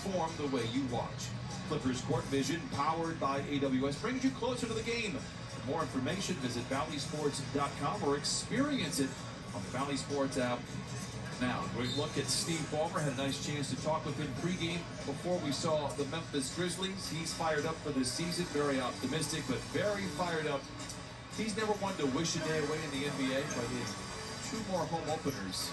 transform the way you watch. Clippers Court Vision, powered by AWS, brings you closer to the game. For more information, visit valleysports.com or experience it on the Valley Sports app. Now, great look at Steve Ballmer. Had a nice chance to talk with him pregame before we saw the Memphis Grizzlies. He's fired up for this season, very optimistic, but very fired up. He's never one to wish a day away in the NBA, but in 2 more home openers,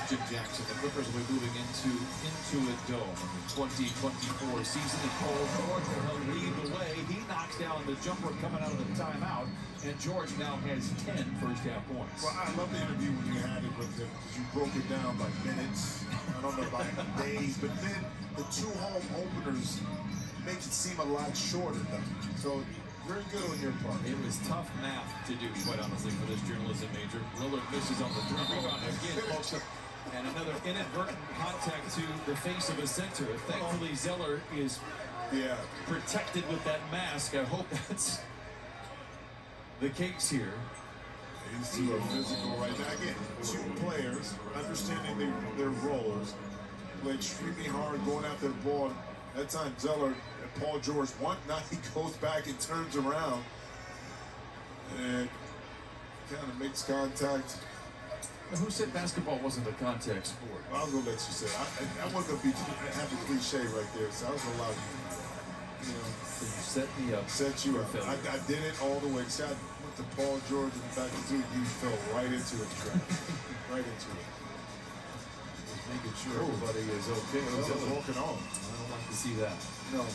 Jim Jackson, the Clippers will be moving into a dome in the 2024 season. And Paul George will lead the way. He knocks down the jumper coming out of the timeout, and George now has 10 first-half points. Well, I love the interview when you had it with him, because you broke it down by minutes. I don't know about days, but then the 2 home openers makes it seem a lot shorter, though. So very good on your part. It was tough math to do, quite honestly, for this journalism major. Lillard misses on the 3 rebound again, folks. And another inadvertent contact to the face of a center. Thankfully, Zeller is protected with that mask. I hope that's the case here. These 2 are physical right now. Again, 2 players understanding their roles, play extremely hard, going after the ball. That time, Zeller and Paul George one. Now he goes back and turns around and kind of makes contact. Who said basketball wasn't a contact sport? Well, I was going to let you say it. I wasn't going to have a cliche right there, so I was going to allow you know. So you set me up. Set you up. I did it all the way. See, I went to Paul George and back to you fell right into it. Right into it. Just making sure everybody is okay. Well, walking on. I don't like to see that. No.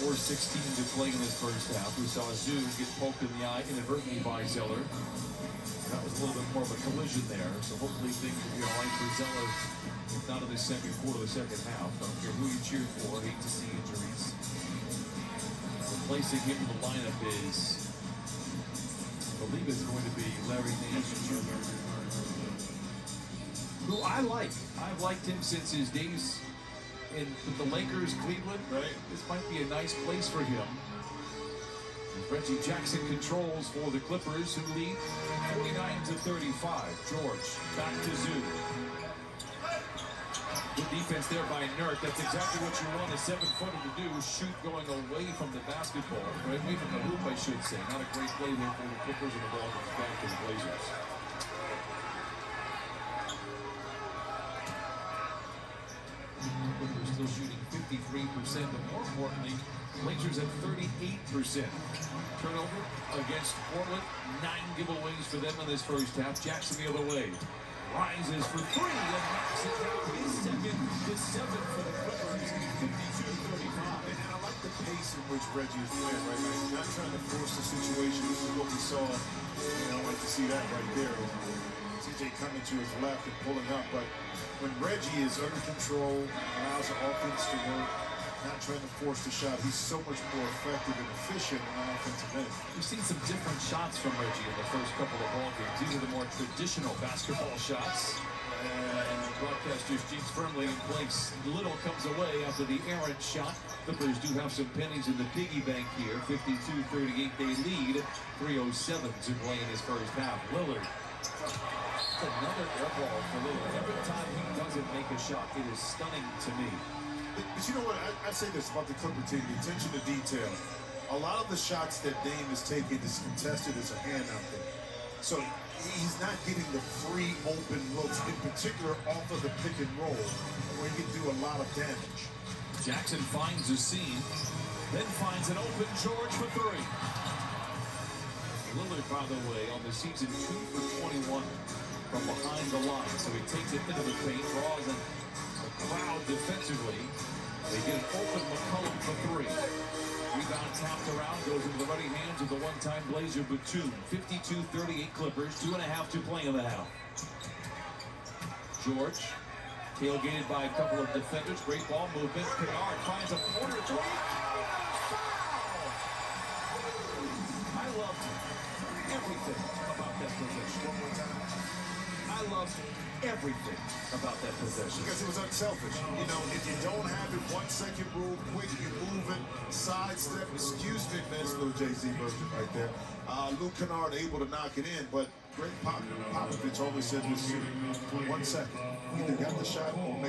4:16 to play in this first half. We saw Zoo get poked in the eye inadvertently by Zeller. That was a little bit more of a collision there, so hopefully things will be all right for Zeller, if not in the second quarter of the second half. I don't care who you cheer for, hate to see injuries. Replacing him in the lineup is, I believe it's going to be Larry Nance Jr., who I like. I've liked him since his days in the Lakers, Cleveland. Right. This might be a nice place for him. Reggie Jackson controls for the Clippers, who lead 49-35. George back to Zoo. Good defense there by Nurk. That's exactly what you want a 7-footer to do. Shoot going away from the basketball. Right away from the hoop, I should say. Not a great play there for the Clippers, and the ball goes back to the Blazers. Clippers still shooting 53%, but more importantly, Blazers at 38%. Turnover against Portland, 9 giveaways for them in this first half. Jackson the other way. Rises for 3 and knocks it down. His second, his 7th for the Clippers, 52-35. And I like the pace in which Reggie is playing right now. He's not trying to force the situation. This is what we saw. I like to see that right there. CJ coming to his left and pulling up, but when Reggie is under control, allows the offense to work, not trying to force the shot, he's so much more effective and efficient on offensive end. We've seen some different shots from Reggie in the first couple of ball games. These are the more traditional basketball shots. And broadcasters James firmly in place. Little comes away after the errant shot. Clippers do have some pennies in the piggy bank here. 52-38 they lead. 3:07 to play in his first half. Lillard. Another air ball for Lillard. Every time he doesn't make a shot, it is stunning to me. But you know what? I say this about the Clipper team, the attention to detail. A lot of the shots that Dame is taking is contested as a hand out there. So he's not getting the free open looks, in particular off of the pick and roll, where he can do a lot of damage. Jackson finds a seam, then finds an open George for 3. Lillard, by the way, on the season 2 for 21 from behind the line. So he takes it into the paint, draws a crowd defensively. They get an open McCollum for 3. Rebound tapped around, goes into the ready hands of the one-time Blazer Batum. 52-38 Clippers, 2.5 to play in the half. George, tailgated by a couple of defenders. Great ball movement. Kennard finds a corner 3. I loved everything about that possession. One more time. I loved everything about that possession. Because it was unselfish. You know, if you don't have it, 1 second rule, quick, you move it, sidestep, excuse me, man, it's a little Jay-Z version right there. Luke Kennard able to knock it in, but Greg Popovich always said this, 1 second. Either got the shot or make